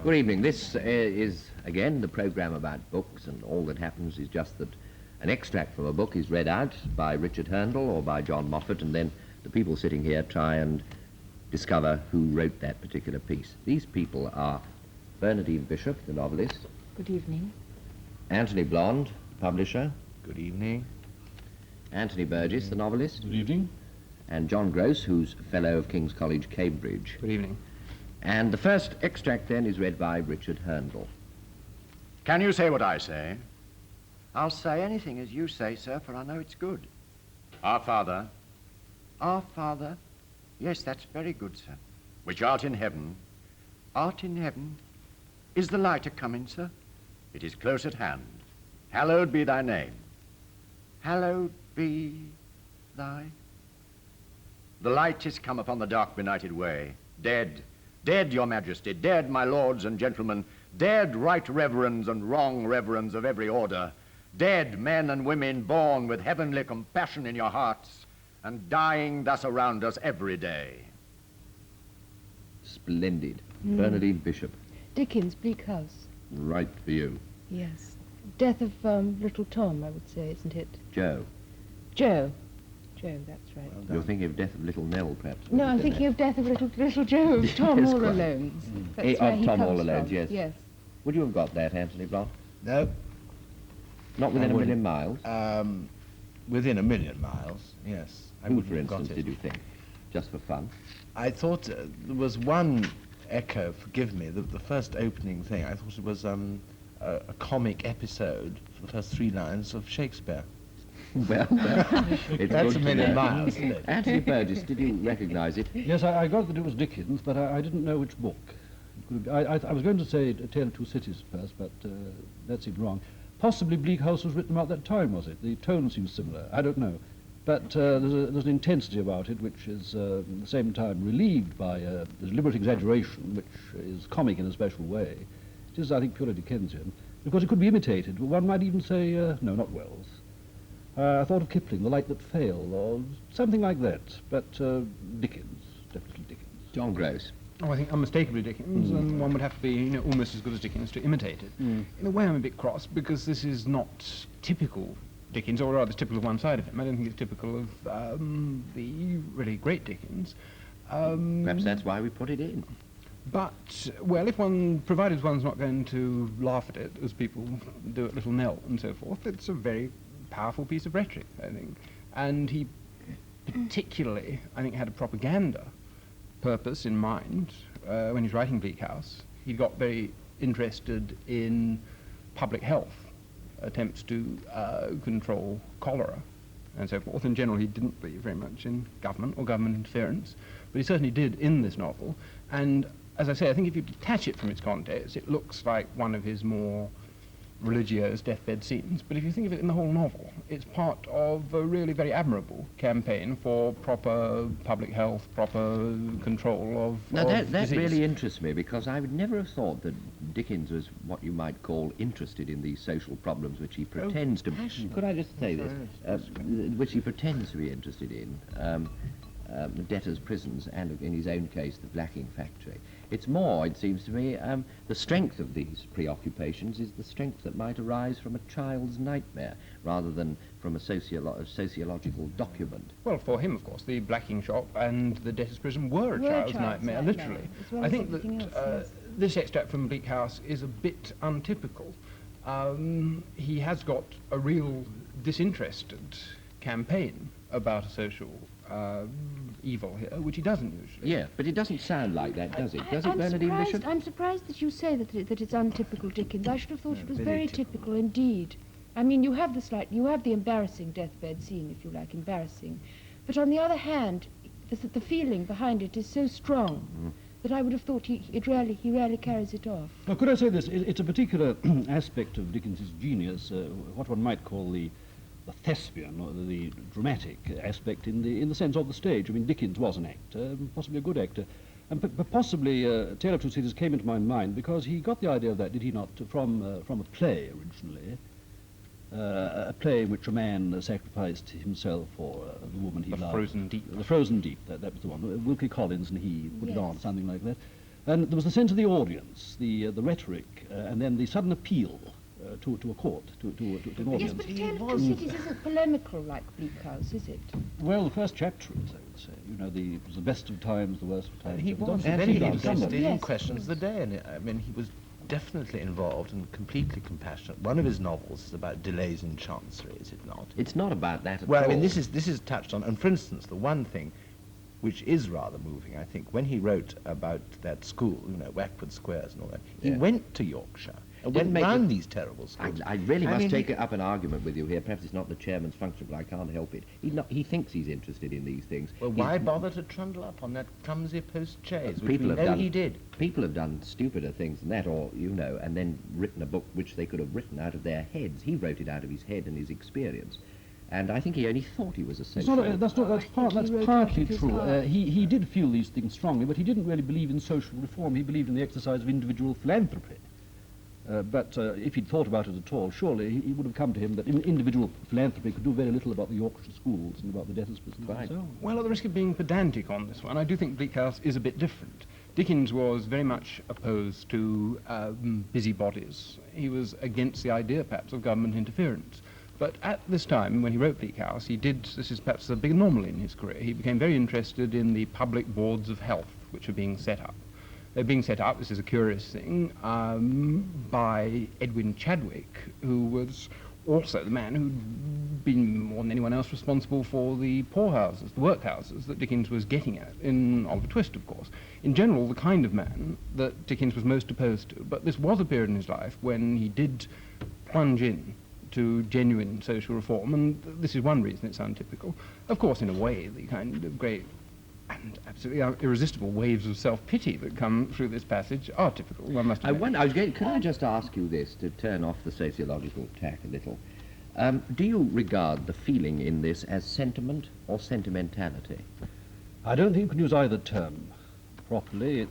Good evening. This is, again, the programme about books, and all that happens is just that an extract from a book is read out by Richard Herndl or by John Moffat, and then the people sitting here try and discover who wrote that particular piece. These people are Bernardine Bishop, the novelist. Good evening. Anthony Blonde, publisher. Good evening. Anthony Burgess, the novelist. Good evening. And John Gross, who's Fellow of King's College, Cambridge. Good evening. And the first extract then is read by Richard Herndl. Can you say what I say? I'll say anything as you say, sir, for I know it's good. Our Father. Our Father? Yes, that's very good, sir. Which art in heaven. Art in heaven? Is the light a-coming, sir? It is close at hand. Hallowed be thy name. Hallowed be thy... The light is come upon the dark benighted way. Dead, dead, your majesty, dead, my lords and gentlemen, dead right reverends and wrong reverends of every order, dead men and women born with heavenly compassion in your hearts, and dying thus around us every day. Splendid. Bernardine Bishop. Dickens' Bleak House. Right for you. Yes. Death of little Tom, I would say, isn't it? Joe. Joe. Joe, that's right. You're thinking of Death of Little Nell, perhaps? No, I'm thinking of Death of little Joe, of Tom Yes, All quite. Alone. That's Of where he Tom comes All Alone, from. yes. Yes. Would you have got that, Anthony Blonde? No. Not within I a million wouldn't. miles? Within a million miles, yes. I Who, wouldn't for have got instance, it. did you think? Just for fun? I thought there was one echo, forgive me, the first opening thing, I thought it was a comic episode for the first 3 lines of Shakespeare. Well, it's That's good a to million know. miles, isn't it? Anthony Burgess, did you recognise it? Yes, I got that it was Dickens, but I didn't know which book. I was going to say A Tale of Two Cities first, but that seemed wrong. Possibly Bleak House was written about that time, was it? The tone seems similar. I don't know. But there's an intensity about it which is at the same time relieved by a deliberate exaggeration, which is comic in a special way. It is, I think, purely Dickensian. Of course, it could be imitated. One might even say, no, not Wells. I thought of Kipling, The Light That Failed, or something like that. But Dickens, definitely Dickens. John Gross. Oh, I think unmistakably Dickens, and one would have to be, almost as good as Dickens to imitate it. In a way, I'm a bit cross, because this is not typical Dickens, or rather it's typical of one side of him. I don't think it's typical of the really great Dickens. Perhaps that's why we put it in. But, well, provided one's not going to laugh at it, as people do at Little Nell and so forth, it's a very powerful piece of rhetoric, I think. And he particularly, I think, had a propaganda purpose in mind when he's writing Bleak House. He got very interested in public health, attempts to control cholera and so forth. In general, he didn't believe very much in government or government interference, but he certainly did in this novel. And as I say, I think if you detach it from its context, it looks like one of his more religious deathbed scenes. But if you think of it in the whole novel, it's part of a really very admirable campaign for proper public health, proper control of Now, that disease. really interests me, because I would never have thought that Dickens was what you might call interested in these social problems which he pretends to... Could I just say this? Which he pretends to be interested in. The debtors' prisons, and in his own case, the blacking factory. It's more, it seems to me, the strength of these preoccupations is the strength that might arise from a child's nightmare, rather than from a sociological document. Well, for him, of course, the blacking shop and the debtor's prison were a child's nightmare, literally. as well I as think that everything else, yes. this extract from Bleak House is a bit untypical. He has got a real disinterested campaign about a social evil here, which he doesn't usually. Yeah, but it doesn't sound like that, does it? Does it, I'm Bernardine Bishop? I'm surprised that you say that it's untypical Dickens. I should have thought it was very very typical indeed. I mean, you have the embarrassing deathbed scene, if you like, embarrassing. But on the other hand, the feeling behind it is so strong that I would have thought he rarely carries it off. Now, could I say this? It's a particular aspect of Dickens's genius, what one might call the thespian, or the dramatic aspect in the sense of the stage. I mean, Dickens was an actor, possibly a good actor, but possibly Tale of Two Cities came into my mind because he got the idea of that, did he not, from a play originally, a play in which a man sacrificed himself for the woman he loved. Frozen Deep. The Frozen Deep, that was the one. Wilkie Collins and he put it on, Yes. something like that. And there was the sense of the audience, the rhetoric, and then the sudden appeal to a court, to an Yes, audience. but Tale of Two Cities isn't polemical like Bleak House, is it? Well, the first chapter is, I would say. You know, it was the best of times, the worst of times. He It was obviously very done interested somewhat. in Yes, questions of the day, and I mean, he was definitely involved and completely compassionate. One of his novels is about delays in chancery, is it not? It's not about that at Well, all. I mean, this is touched on, and for instance, the one thing which is rather moving, I think, when he wrote about that school, you know, Wackford Squares and all that, he Yeah. went to Yorkshire and Didn't went make round it- these terrible schools. I really I must mean, take up an argument with you here. Perhaps it's not the chairman's function, but I can't help it. He thinks he's interested in these things. Well, He's- why bother to trundle up on that clumsy post-chaise, which people we have know done, he did? People have done stupider things than that, or, you know, and then written a book which they could have written out of their heads. He wrote it out of his head and his experience. And I think he only thought he was a It's social... not, that's he wrote partly out of his true. heart. He did feel these things strongly, but he didn't really believe in social reform. He believed in the exercise of individual philanthropy. But if he'd thought about it at all, surely he would have come to him that individual philanthropy could do very little about the Yorkshire schools and about the debtors' business and so on. Well, at the risk of being pedantic on this one, I do think Bleak House is a bit different. Dickens was very much opposed to busybodies. He was against the idea, perhaps, of government interference. But at this time, when he wrote Bleak House, this is perhaps a big anomaly in his career, he became very interested in the public boards of health which were being set up. They're being set up, this is a curious thing, by Edwin Chadwick, who was also the man who'd been more than anyone else responsible for the poorhouses, the workhouses that Dickens was getting at in Oliver Twist, of course. In general, the kind of man that Dickens was most opposed to. But this was a period in his life when he did plunge in to genuine social reform, and this is one reason it's untypical. Of course, in a way, the kind of great and absolutely irresistible waves of self-pity that come through this passage are typical, one must admit. Could I just ask you this, to turn off the sociological tack a little? Do you regard the feeling in this as sentiment or sentimentality? I don't think you can use either term properly.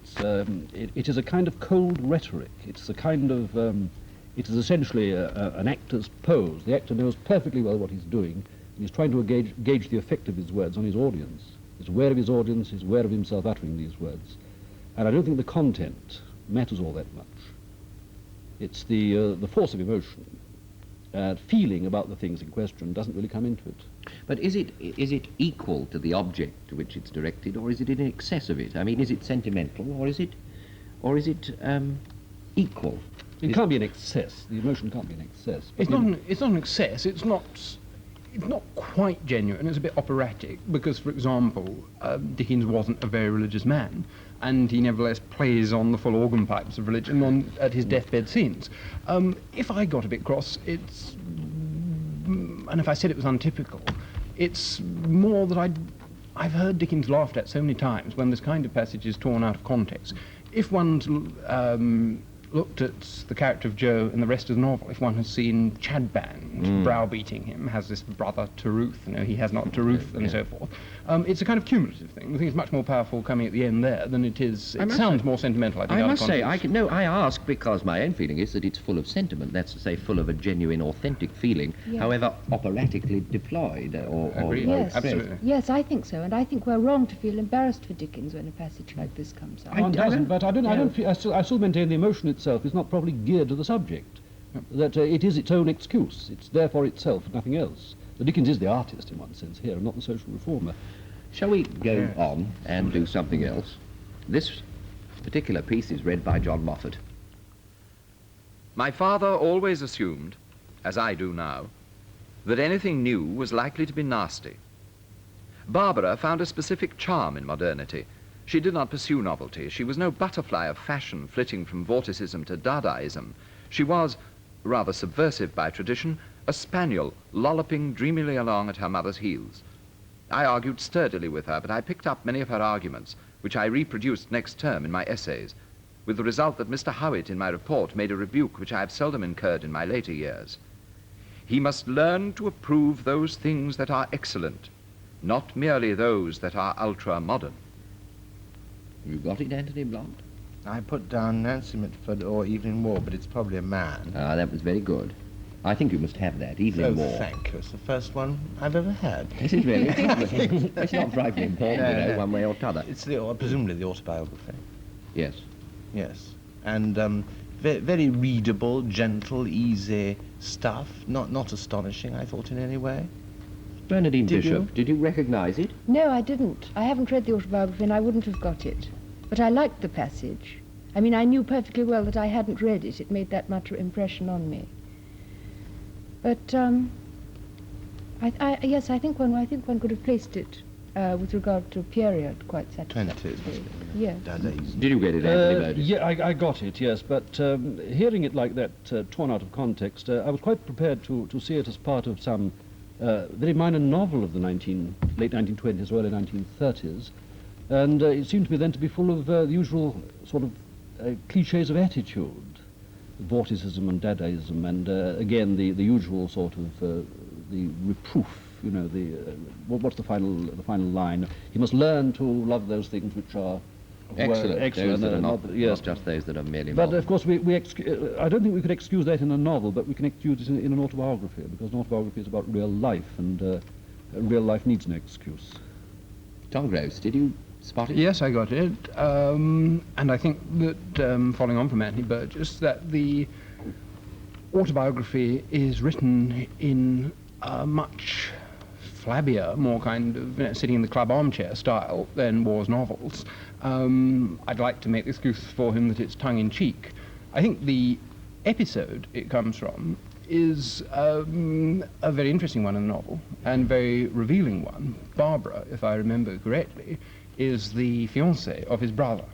It is a kind of cold rhetoric. It's a kind of... it is essentially an actor's pose. The actor knows perfectly well what he's doing, and he's trying to gauge the effect of his words on his audience. He's aware of his audience, he's aware of himself uttering these words. And I don't think the content matters all that much. It's the force of emotion. Feeling about the things in question doesn't really come into it. But is it equal to the object to which it's directed, or is it in excess of it? I mean, is it sentimental, or is it equal? It can't be an excess. The emotion can't be an excess. It's not an excess. It's not quite genuine. It's a bit operatic because, for example, Dickens wasn't a very religious man, and he nevertheless plays on the full organ pipes of religion at his deathbed scenes. If I got a bit cross, and if I said it was untypical, it's more that I've heard Dickens laughed at so many times when this kind of passage is torn out of context. If one's looked at the character of Joe in the rest of the novel, if one has seen Chadband browbeating him, has this brother Taruth, he has not Taruth, and so forth. It's a kind of cumulative thing. I think it's much more powerful coming at the end there than it is. It sounds more sentimental, I think. I must say, I ask because my own feeling is that it's full of sentiment. That's to say, full of a genuine, authentic feeling, Yeah. however operatically deployed or Agreed. Yes, expressed. Absolutely. Yes, I think so, and I think we're wrong to feel embarrassed for Dickens when a passage like this comes up. One doesn't, but I don't feel, I still maintain the emotion itself is not properly geared to the subject. That it is its own excuse. It's there for itself, nothing else. The Dickens is the artist in one sense here, and not the social reformer. Shall we go on and do something else? This particular piece is read by John Moffat. My father always assumed, as I do now, that anything new was likely to be nasty. Barbara found a specific charm in modernity. She did not pursue novelty. She was no butterfly of fashion flitting from vorticism to Dadaism. She was, rather subversive by tradition, a spaniel lolloping dreamily along at her mother's heels. I argued sturdily with her, but I picked up many of her arguments, which I reproduced next term in my essays, with the result that Mr. Howitt in my report made a rebuke which I have seldom incurred in my later years. He must learn to approve those things that are excellent, not merely those that are ultra-modern. You got it, Anthony Blunt? I put down Nancy Mitford or Evelyn Waugh, but it's probably a man. Ah, that was very good. I think you must have that, Oh, Evelyn Waugh. thank you. It's the first one I've ever had. This is really it's not frightfully important, No, you know, no. one way or t'other. It's presumably the autobiography. Yes. Yes. And very readable, gentle, easy stuff. Not astonishing, I thought, in any way. Bernardine Did Bishop, you? did you recognise it? No, I didn't. I haven't read the autobiography and I wouldn't have got it. But I liked the passage. I mean, I knew perfectly well that I hadn't read it. It made that much impression on me. But, yes, I think one could have placed it with regard to period quite satisfactorily. 20s. Yes. Dadaism. Did you get it, Anthony Burgess? Yeah, I got it, yes, but hearing it like that, torn out of context, I was quite prepared to see it as part of some very minor novel of the late 1920s, early 1930s, and it seemed to me then to be full of the usual sort of cliches of attitude, vorticism and Dadaism, and again the usual sort of the reproof. You know, what's the final line? He must learn to love those things which are Excellent. excellent. Those that are not yes. just those that are merely But moral. of course, I don't think we could excuse that in a novel, but we can excuse it in an autobiography, because an autobiography is about real life, and real life needs an excuse. Tom Gross, did you spot it? Yes, I got it. And I think that, following on from Anthony Burgess, that the autobiography is written in a much flabbier, more kind of sitting in the club armchair style than War's novels. I'd like to make the excuse for him that it's tongue-in-cheek. I think the episode it comes from is a very interesting one in the novel, and very revealing one. Barbara, if I remember correctly, is the fiancée of his brother.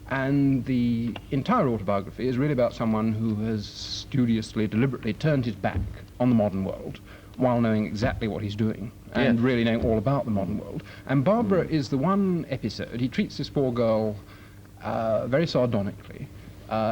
And the entire autobiography is really about someone who has studiously, deliberately turned his back on the modern world while knowing exactly what he's doing and really knowing all about the modern world. And Barbara is the one episode. He treats this poor girl very sardonically.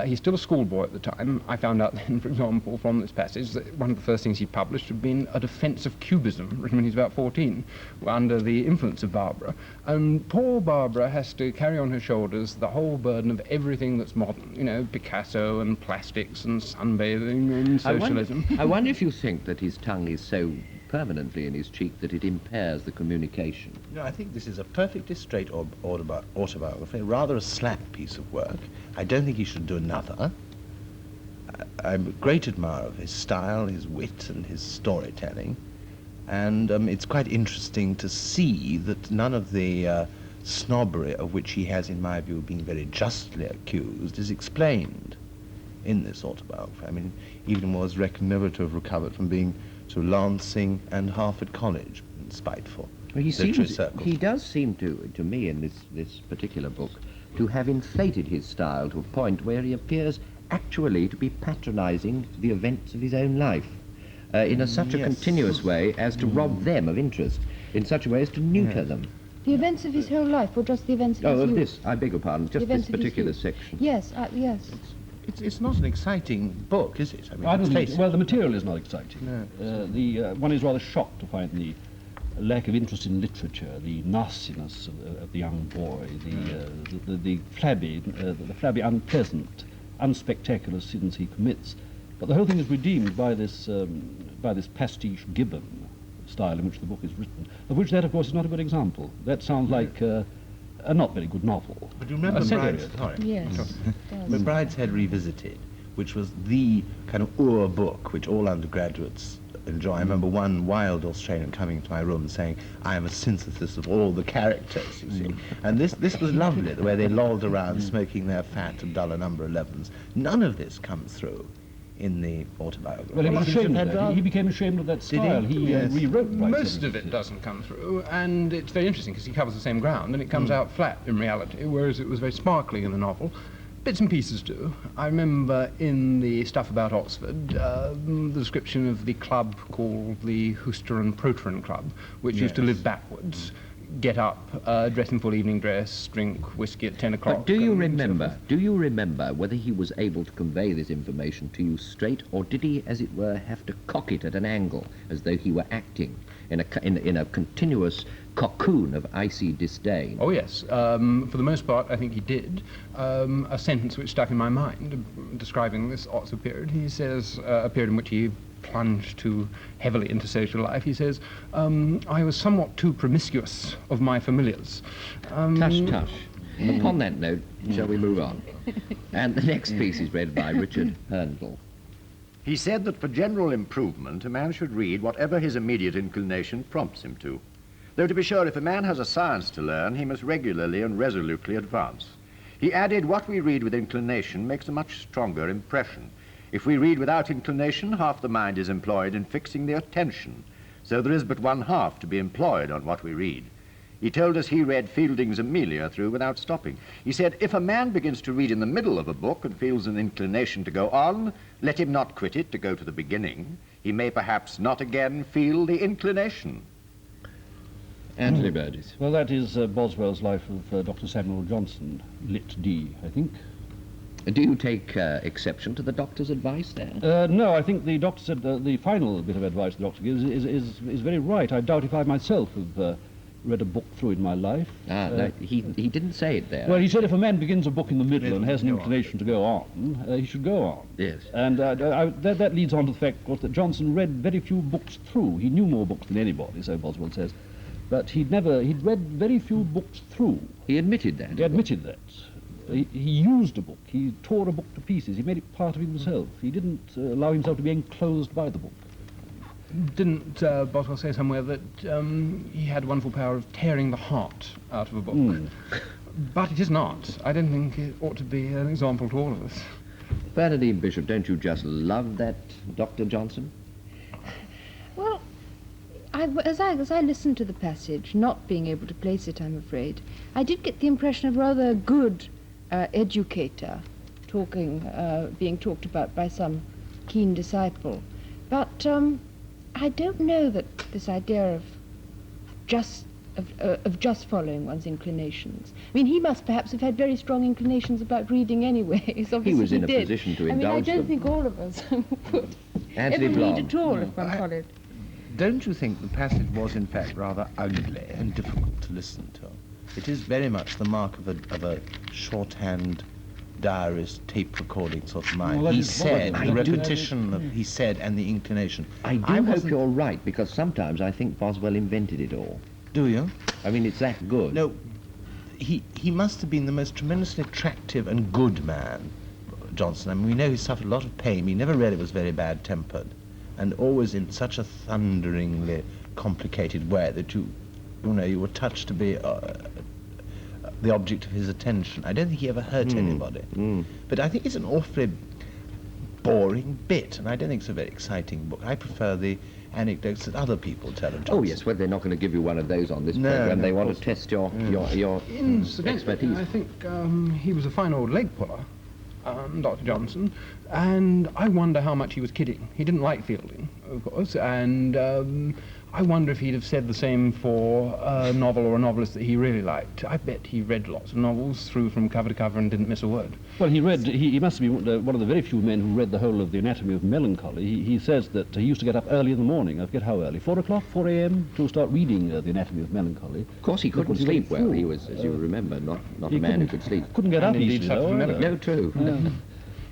He's still a schoolboy at the time. I found out then, for example, from this passage, that one of the first things he published had been a defense of Cubism, written when he was about 14, under the influence of Barbara. And poor Barbara has to carry on her shoulders the whole burden of everything that's modern, you know, Picasso and plastics and sunbathing and socialism. I wonder if you think that his tongue is so permanently in his cheek that it impairs the communication. No, I think this is a perfectly straight autobiography, rather a slap piece of work. I don't think he should do another. I'm a great admirer of his style, his wit, and his storytelling. And it's quite interesting to see that none of the snobbery of which he has, in my view, been very justly accused is explained in this autobiography. I mean, even was reckoned never to have recovered from being to Lancing and Harvard College, spiteful. Well, circles. he does seem to me in this particular book to have inflated his style to a point where he appears actually to be patronising the events of his own life in such a continuous way as to rob them of interest, in such a way as to neuter them. The events of his whole life, or just the events of his Oh, of youth? this, I beg your pardon, just this particular section. Yes, yes. It's not an exciting book, is it? I mean, I don't let's think, face it. well, the material is not exciting. No. One is rather shocked to find the lack of interest in literature, the nastiness of the young boy, the flabby, unpleasant, unspectacular sins he commits. But the whole thing is redeemed by this pastiche Gibbon style in which the book is written, of which that, of course, is not a good example. That sounds like a not very good novel. But you remember Yes. Brideshead Revisited, which was the kind of book which all undergraduates enjoy. I remember one wild Australian coming to my room and saying, I am a synthesis of all the characters, you see. And this was lovely, the way they lolled around smoking their fat and duller number 11s. None of this comes through in the autobiography. Well, he was ashamed of that. He became ashamed of that style. he? He Yes. rewrote Most of it doesn't come through, and it's very interesting because he covers the same ground, and it comes out flat in reality, whereas it was very sparkling in the novel. Bits and pieces do. I remember in the stuff about Oxford, the description of the club called the Hooster and Protein Club, which used to live backwards, get up, dress in full evening dress, drink whiskey at 10 o'clock. But do you remember whether he was able to convey this information to you straight, or did he, as it were, have to cock it at an angle, as though he were acting in a continuous cocoon of icy disdain? Oh, yes. For the most part, I think he did. A sentence which stuck in my mind, describing this Oxford period, he says, a period in which he plunged too heavily into social life, he says, I was somewhat too promiscuous of my familiars. Tush, tush. Upon that note, shall we move on? And the next piece is read by Richard Herndl. He said that for general improvement, a man should read whatever his immediate inclination prompts him to. Though to be sure, if a man has a science to learn, he must regularly and resolutely advance. He added, what we read with inclination makes a much stronger impression. If we read without inclination, half the mind is employed in fixing the attention. So there is but one half to be employed on what we read. He told us he read Fielding's Amelia through without stopping. He said, if a man begins to read in the middle of a book and feels an inclination to go on, let him not quit it to go to the beginning. He may perhaps not again feel the inclination. Anthony Burgess. Well, that is Boswell's Life of Dr. Samuel Johnson, Lit D, I think. Do you take exception to the doctor's advice there? No, I think the doctor said the final bit of advice the doctor gives is very right. I doubt if I myself have read a book through in my life. No, he didn't say it there. Well, he said if a man begins a book in the middle and has an inclination to go on, he should go on. Yes. And that leads on to the fact, of course, that Johnson read very few books through. He knew more books than anybody, so Boswell says. But he'd read very few books through. He admitted that. He admitted that. He used a book. He tore a book to pieces. He made it part of himself. He didn't allow himself to be enclosed by the book. Didn't Boswell say somewhere that he had a wonderful power of tearing the heart out of a book? But it is not. I don't think it ought to be an example to all of us. Bernardine Bishop, don't you just love that Dr. Johnson? Well, as I listened to the passage, not being able to place it, I'm afraid, I did get the impression of rather a good educator being talked about by some keen disciple. But I don't know that this idea of just following one's inclinations. I mean, he must perhaps have had very strong inclinations about reading anyway. He was in a position to indulge I don't them. think all of us would Anthony ever Blom. read at all if one followed. Don't you think the passage was in fact rather ugly and difficult to listen to? It is very much the mark of a shorthand diarist tape recording sort of mind. Well, He that is said, what I the do. repetition of he said and the inclination. I do hope wasn't- you're right, because sometimes I think Boswell invented it all. Do you? I mean, it's that good. No, he must have been the most tremendously attractive and good man, Johnson. I mean, we know he suffered a lot of pain. He never really was very bad-tempered, and always in such a thunderingly complicated way that you were touched to be the object of his attention. I don't think he ever hurt anybody. But I think it's an awfully boring bit, and I don't think it's a very exciting book. I prefer the anecdotes that other people tell of Johnson. Oh, yes, well, they're not going to give you one of those on this No, program. no, They of want course to test your Incidentally, expertise. I think he was a fine old leg puller, Dr. Johnson, and I wonder how much he was kidding. He didn't like Fielding, of course, and I wonder if he'd have said the same for a novel or a novelist that he really liked. I bet he read lots of novels through from cover to cover and didn't miss a word. Well, he must have been one of the very few men who read the whole of The Anatomy of Melancholy. He says that he used to get up early in the morning. I forget how early, 4 o'clock, 4 a.m., to start reading The Anatomy of Melancholy. Of course, he couldn't Because he sleep went well. through. He was, as you remember, not a man who could sleep. Couldn't get up And indeed easily, suffered though, from either. No, true.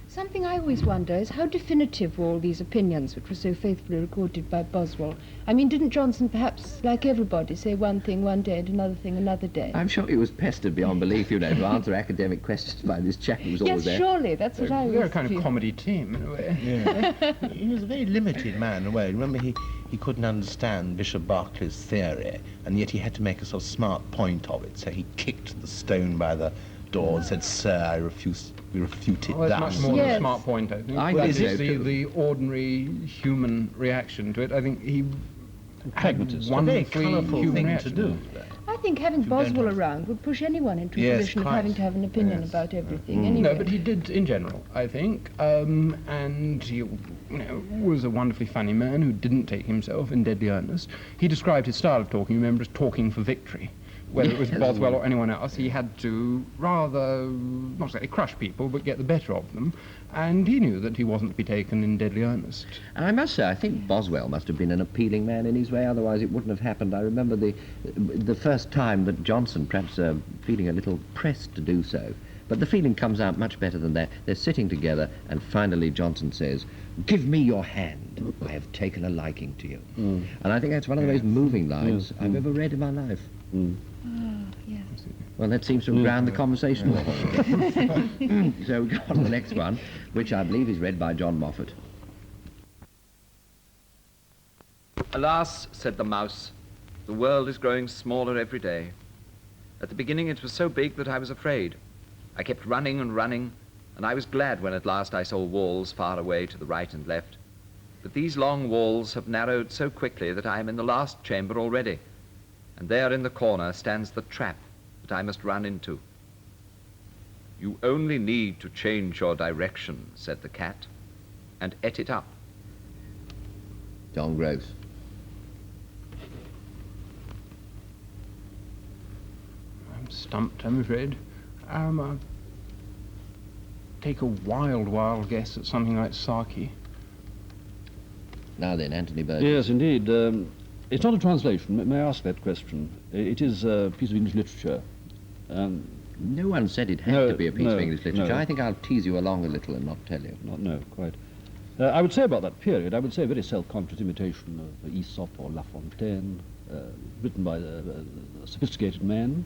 Something I always wonder is how definitive were all these opinions which were so faithfully recorded by Boswell. I mean, didn't Johnson perhaps, like everybody, say one thing one day and another thing another day? I'm sure he was pestered beyond belief, to answer academic questions by this chap who was always Yes, there. surely, that's what I They're a always kind feel. of comedy team, in a way. Yeah. He was a very limited man in a way. Remember, he couldn't understand Bishop Berkeley's theory, and yet he had to make a sort of smart point of it. So he kicked the stone by the door and said, "Sir, we refute it Well, that's thus." much more than a Yes. smart point, I think. I That think is so, too. the ordinary human reaction to it. I think he Pragmatist. A very wonderfully colourful human thing reaction. to do. I think having You don't Boswell have- around would push anyone into a Yes, position of quite. having to have an opinion Yes. about everything. Anyway. No, but he did in general, I think, and he was a wonderfully funny man who didn't take himself in deadly earnest. He described his style of talking, remember, as talking for victory. Whether it was Boswell or anyone else, he had to rather, not exactly crush people, but get the better of them, and he knew that he wasn't to be taken in deadly earnest. And I must say, I think Boswell must have been an appealing man in his way, otherwise it wouldn't have happened. I remember the first time that Johnson, perhaps feeling a little pressed to do so, but the feeling comes out much better than that. They're sitting together, and finally Johnson says, "Give me your hand. I have taken a liking to you." And I think that's one of the most moving lines I've ever read in my life. Oh, yes. Well, that seems to have ground the conversation. So we go on to the next one, which I believe is read by John Moffat. Alas, said the mouse, the world is growing smaller every day. At the beginning it was so big that I was afraid. I kept running and running, and I was glad when at last I saw walls far away to the right and left. But these long walls have narrowed so quickly that I am in the last chamber already, and there in the corner stands the trap that I must run into. You only need to change your direction, said the cat, and ate it up. John Gross. I'm stumped, I'm afraid. I'll take a wild guess at something like Saki. Now then, Anthony Burgess. Yes, indeed. It's not a translation. May I ask that question? It is a piece of English literature. No one said it had to be a piece of English literature. I think I'll tease you along a little and not tell you. No, quite. I would say about that period, I would say a very self-conscious imitation of Aesop or La Fontaine, written by a sophisticated man,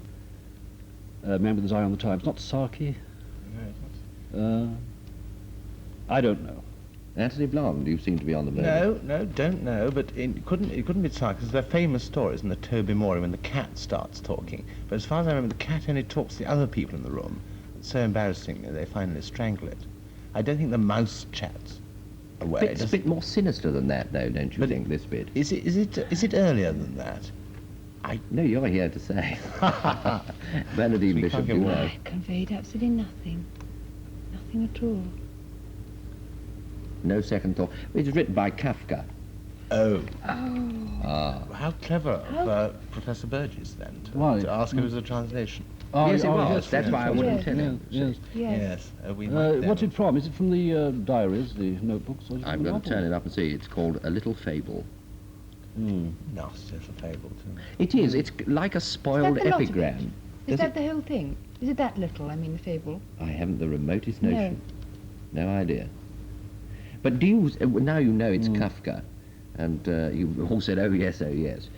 a man with his eye on the times. Not Saki. I don't know. Anthony Blonde, you seem to be on the verge. No, don't know, but it couldn't be Saki, because they're famous stories in the Toby Moore when the cat starts talking. But as far as I remember, the cat only talks to the other people in the room. It's so embarrassing that they finally strangle it. I don't think the mouse chats away. It's a bit more sinister than that, though, don't you think, this bit? Is it earlier than that? No, you're here to say. Bernardine Bishop, you know. I conveyed absolutely nothing. Nothing at all. No second thought. It was written by Kafka. Oh. Ah. How clever of Professor Burgess, then, to ask if it was a translation. Yes, it was. Yes, That's why I wouldn't tell him. Yes. What's it from? Is it from the diaries, the notebooks? Or is it I'm going to turn it up and see. It's called A Little Fable. Nasty little fable, too. It is. It's like a spoiled Is that the lot of epigram. it? Is that the whole thing? Is it that little, I mean, the fable? I haven't the remotest notion. No idea. But do you, now you know it's Kafka, and you all said, oh yes, oh yes.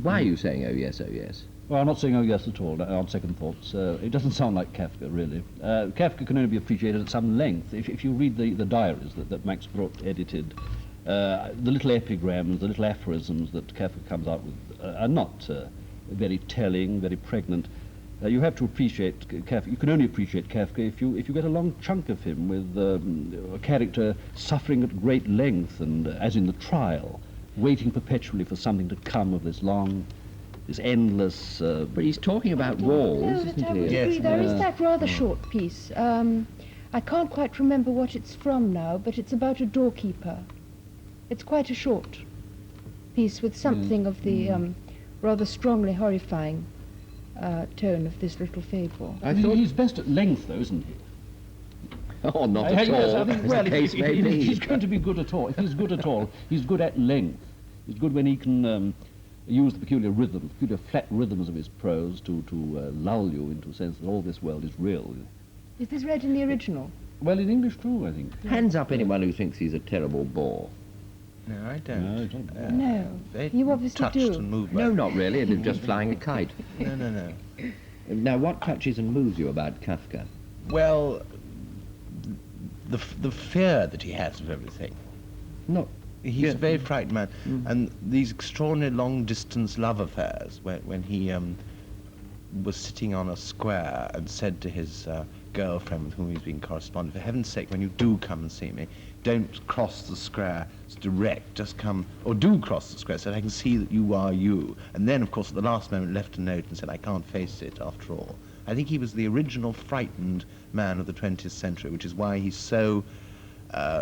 Why are you saying, oh yes, oh yes? Well, I'm not saying oh yes at all, on second thoughts. It doesn't sound like Kafka, really. Kafka can only be appreciated at some length. If you read the diaries that Max Brooke edited, the little epigrams, the little aphorisms that Kafka comes out with are not very telling, very pregnant. You have to appreciate Kafka. You can only appreciate Kafka if you get a long chunk of him with a character suffering at great length and, as in the trial, waiting perpetually for something to come of this long, this endless... But he's talking about walls, isn't I would he? agree. There is that rather short piece. I can't quite remember what it's from now, but it's about a doorkeeper. It's quite a short piece with something of the rather strongly horrifying tone of this little fable. I thought he's best at length, though, isn't he? Oh, not at yes, all. I think, well, Case may if be. he's going to be good at all, if he's good at all, he's good at length. He's good when he can use the peculiar rhythms, peculiar flat rhythms of his prose to lull you into a sense that all this world is real. Is this read in the original? Well, in English too, I think. Hands up anyone who thinks he's a terrible bore. No, I don't. No, don't. No, you obviously touched do. and moved. No, not really. It's just flying a kite. No. Now, what touches and moves you about Kafka? Well, the fear that he has of everything. No. He's a very frightened man. And these extraordinary long-distance love affairs, when he was sitting on a square and said to his girlfriend with whom he's been corresponding, for heaven's sake, when you do come and see me, don't cross the square. It's direct. Just come, or do cross the square so that I can see that you are you. And then, of course, at the last moment, left a note and said, I can't face it after all. I think he was the original frightened man of the 20th century, which is why he's so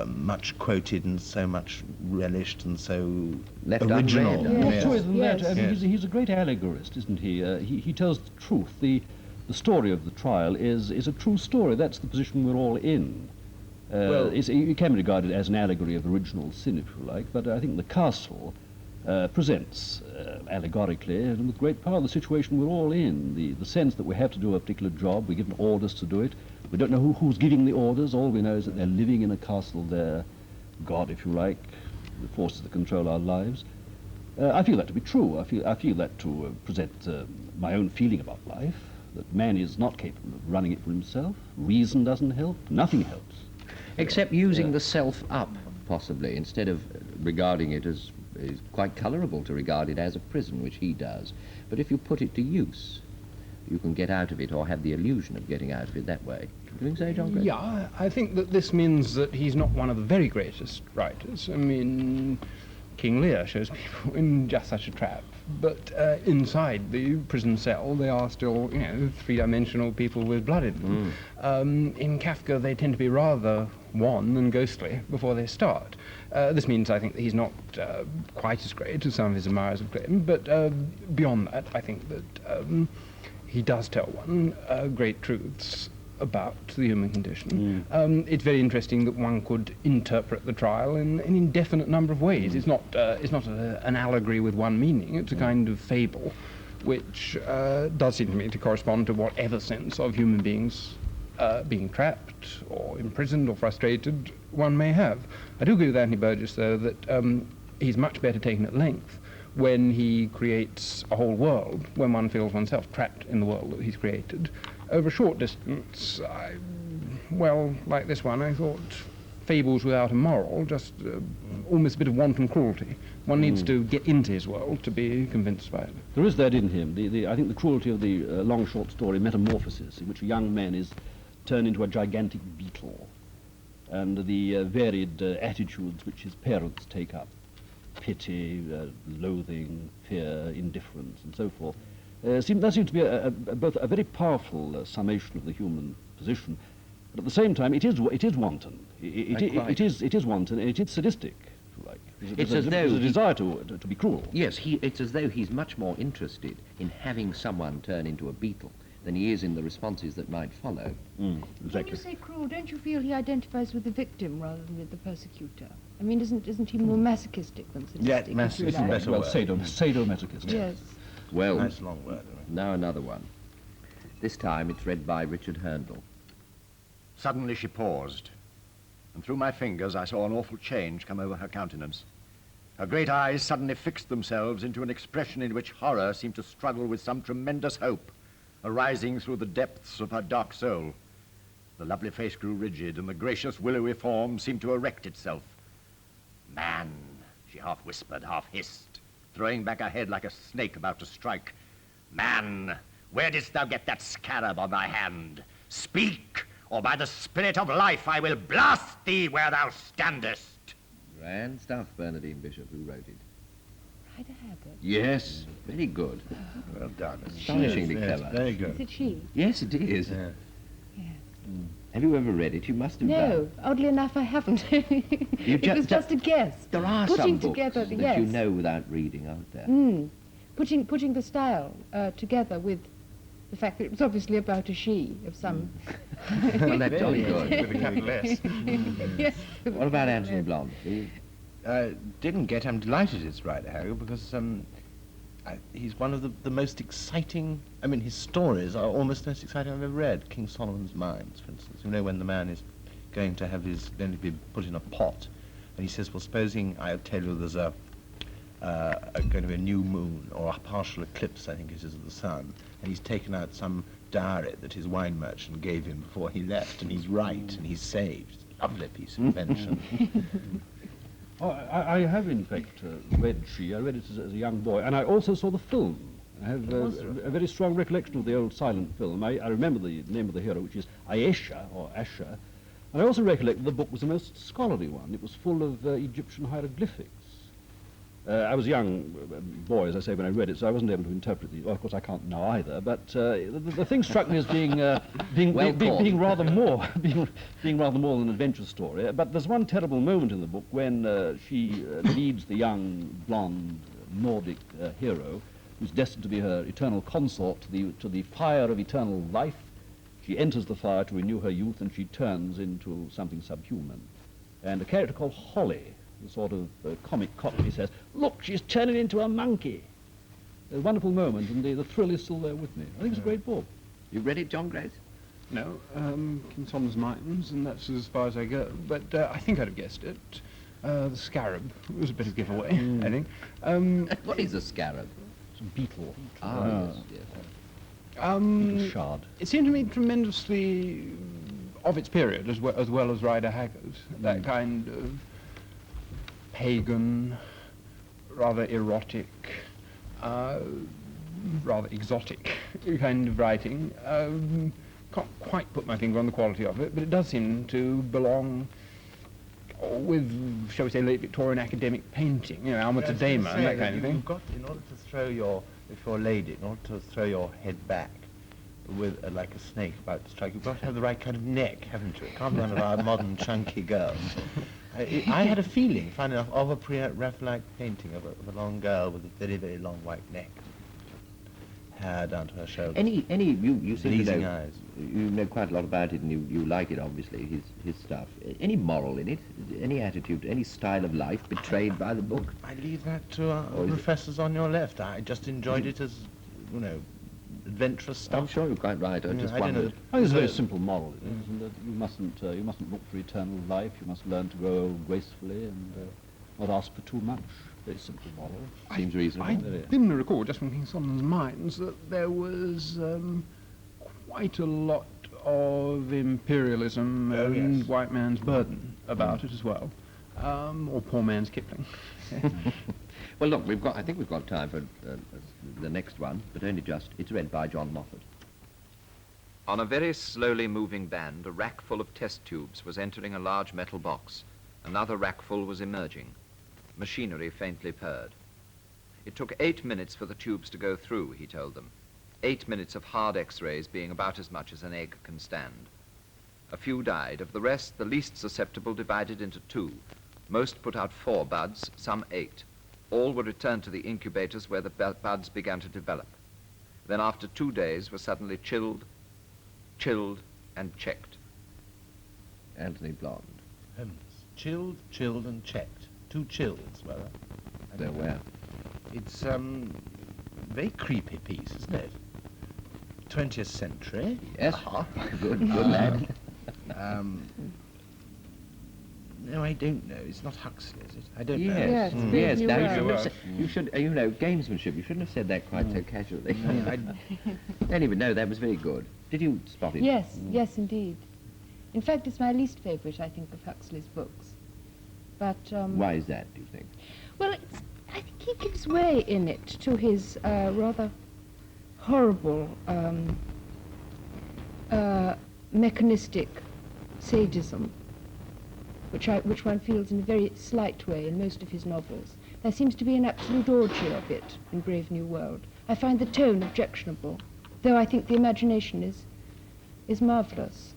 much quoted and so much relished and so Left original. unread. More Yes. to it than that. I mean, Yes. he's a great allegorist, isn't he? He tells the truth. The story of the trial is a true story. That's the position we're all in. It can be regarded as an allegory of original sin, if you like, but I think the castle presents allegorically and with great power the situation we're all in, the sense that we have to do a particular job, we're given orders to do it, we don't know who's giving the orders, all we know is that they're living in a castle there, God, if you like, the forces that control our lives. I feel that to be true. I feel that to present my own feeling about life, that man is not capable of running it for himself. Reason doesn't help. Nothing helps. Except using the self up, possibly, instead of regarding it as is quite colourable to regard it as a prison, which he does. But if you put it to use, you can get out of it or have the illusion of getting out of it that way. Do you think so, John Gray? Yeah, I think that this means that he's not one of the very greatest writers. I mean, King Lear shows people in just such a trap. But inside the prison cell, they are still, you know, three-dimensional people with blood in them. In Kafka, they tend to be rather wan and ghostly before they start. This means, I think, that he's not quite as great as some of his admirers have claimed, but beyond that, I think that he does tell one great truths about the human condition. It's very interesting that one could interpret the trial in an indefinite number of ways. It's not an allegory with one meaning. It's a kind of fable, which does seem to me to correspond to whatever sense of human beings being trapped or imprisoned or frustrated one may have. I do agree with Anthony Burgess, though, that he's much better taken at length when he creates a whole world, when one feels oneself trapped in the world that he's created. Over a short distance, well, like this one, I thought fables without a moral, just almost a bit of wanton cruelty. One needs to get into his world to be convinced by it. There is that in him. I think the cruelty of the long short story Metamorphosis, in which a young man is turned into a gigantic beetle, and the varied attitudes which his parents take up, pity, loathing, fear, indifference, and so forth. That seems to be both a very powerful summation of the human position, but at the same time it is wanton. It is wanton, and it is sadistic, if you like. It's as though there's a desire to be cruel. Yes, it's as though he's much more interested in having someone turn into a beetle than he is in the responses that might follow. Exactly. When you say cruel, don't you feel he identifies with the victim rather than with the persecutor? I mean, isn't he more masochistic than sadistic? Yeah, masochistic is a better Well, word. sadomasochistic. Yes. Well, Nice long word. now another one. This time it's read by Richard Herndl. Suddenly she paused, and through my fingers I saw an awful change come over her countenance. Her great eyes suddenly fixed themselves into an expression in which horror seemed to struggle with some tremendous hope, arising through the depths of her dark soul. The lovely face grew rigid, and the gracious willowy form seemed to erect itself. "Man," she half whispered, half hissed, throwing back her head like a snake about to strike. "Man, where didst thou get that scarab on thy hand? Speak, or by the spirit of life I will blast thee where thou standest." Grand stuff, Bernardine Bishop, who wrote it. Rider Haggard. Yes, very good. Well done. Astonishingly Yes, clever. very Is good. it she? Yes, it is. Yeah. Yes. Have you ever read it? You must have No, done. oddly enough, I haven't. It ju- was just a guess. There are Putting some books together, that yes. you know without reading, aren't there? Putting the style together with the fact that it was obviously about a she of some. Well, that's jolly good. With a capital S. Yes. What about Anthony Blonde? Didn't get. I'm delighted it's Rider Haggard because he's one of the most exciting. I mean, his stories are almost the most exciting I've ever read. King Solomon's Mines, for instance. You know, when the man is going to be put in a pot, and he says, "Well, supposing I'll tell you there's going to be a new moon or a partial eclipse, I think it is, of the sun," and he's taken out some diary that his wine merchant gave him before he left, and he's right, and he's saved. Lovely piece of invention. Oh, I have, in fact, read She. I read it as a young boy, and I also saw the film. I have a very strong recollection of the old silent film. I remember the name of the hero, which is Ayesha, or Asha, and I also recollect that the book was a most scholarly one. It was full of Egyptian hieroglyphics. I was a young boy, as I say, when I read it, so I wasn't able to interpret the. Well, of course, I can't now either. But the thing struck me as being rather more than an adventure story. But there's one terrible moment in the book when she leads the young blonde Nordic hero, who's destined to be her eternal consort, to the fire of eternal life. She enters the fire to renew her youth, and she turns into something subhuman. And a character called Holly, the sort of comic cockney, says, "Look, she's turning into a monkey." A wonderful moment, and the thrill is still there with me. I think it's a great book. You read it, John Grace? No, King Solomon's Mines, and that's as far as I go. But I think I'd have guessed it. The scarab was a bit of giveaway, I think. What is a scarab? It's a beetle. Yes, yes. Little Shard. It seemed to me tremendously of its period, as well as Rider Haggard. That kind of pagan, rather erotic, rather exotic kind of writing. Can't quite put my finger on the quality of it, but it does seem to belong with, shall we say, late Victorian academic painting, you know, Alma Tadema and that kind of thing. You've got, in order to throw your, if you're a lady, in order to throw your head back with, like a snake about to strike, you've got to have the right kind of neck, haven't you? It can't be one of our modern chunky girls. I had a feeling, funny enough, of a pre-Raphaelite painting of a long girl with a very, very long white neck. Hair down to her shoulders. You seem to Pleasing know, eyes. you know quite a lot about it, and you like it, obviously, his stuff. Any moral in it? Any attitude, any style of life betrayed by the book? I leave that to our professors on your left. I just enjoyed it as, you know, adventurous stuff. I'm sure you're quite right. I just I don't know. wondered. I think it's a very simple moral, it is, and that you mustn't look for eternal life. You must learn to grow old gracefully and not ask for too much. Very simple moral. Seems reasonable. I dimly recall, just from King Solomon's Mines, that there was quite a lot of imperialism and yes. white man's burden about it as well, or poor man's Kipling. Well, look, I think we've got time for the next one, but only just. It's read by John Moffat. On a very slowly moving band, a rack full of test tubes was entering a large metal box. Another rack full was emerging. Machinery faintly purred. It took 8 minutes for the tubes to go through, he told them. 8 minutes of hard X-rays being about as much as an egg can stand. A few died. Of the rest, the least susceptible divided into 2. Most put out 4 buds, some 8. All were returned to the incubators where the buds began to develop. Then after 2 days were suddenly chilled, and checked. Anthony Blonde. Chilled, and checked. 2 chills, well. There were. It's a very creepy piece, isn't it? 20th century. Yes. Good lad. No, I don't know. It's not Huxley, is it? I don't know. Yes, Yes. Brave New Now World. you should, you know, gamesmanship. You shouldn't have said that quite so casually. Anyway, no, that was very good. Did you spot it? Yes, yes, indeed. In fact, it's my least favourite, I think, of Huxley's books. But Why is that, do you think? well, I think he gives way in it to his rather horrible mechanistic sadism, which one feels in a very slight way in most of his novels. There seems to be an absolute orgy of it in Brave New World. I find the tone objectionable, though I think the imagination is marvellous.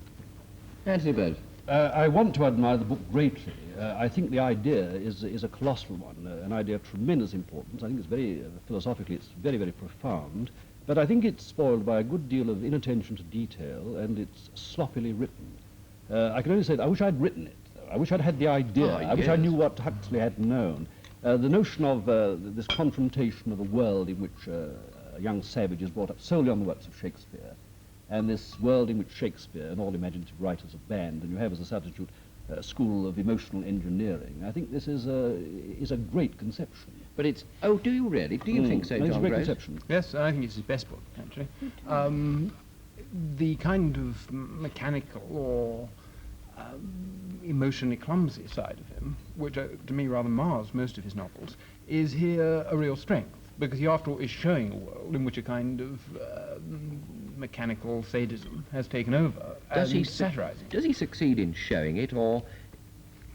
Anthony Bird. I want to admire the book greatly. I think the idea is a colossal one, an idea of tremendous importance. I think it's very, philosophically, it's very, very profound. But I think it's spoiled by a good deal of inattention to detail, and it's sloppily written. I can only say that I wish I'd written it, though. I wish I'd had the idea. I wish I knew what Huxley had known. The notion of this confrontation of a world in which a young savage is brought up solely on the works of Shakespeare, and this world in which Shakespeare and all imaginative writers have banned, and you have as a substitute a school of emotional engineering. I think this is a great conception. But it's... Oh, do you really? Do you think so, It's a John great Gross? conception. Yes, I think it's his best book, actually. The kind of mechanical or emotionally clumsy side of him, which to me rather mars most of his novels, is here a real strength, because he, after all, is showing a world in which a kind of mechanical sadism has taken over, Does he satirizing. Does he succeed in showing it, or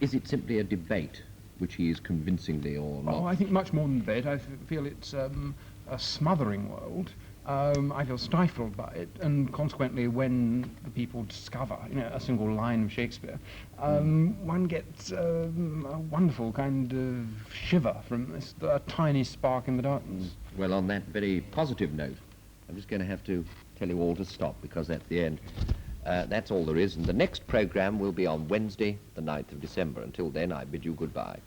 is it simply a debate which he is convincingly or not? Oh, I think much more than that. I feel it's a smothering world. I feel stifled by it, and consequently, when the people discover, you know, a single line of Shakespeare, one gets a wonderful kind of shiver from this tiny spark in the darkness. Well, on that very positive note, I'm just going to have to tell you all to stop, because at the end, that's all there is. And the next programme will be on Wednesday, the 9th of December. Until then, I bid you goodbye.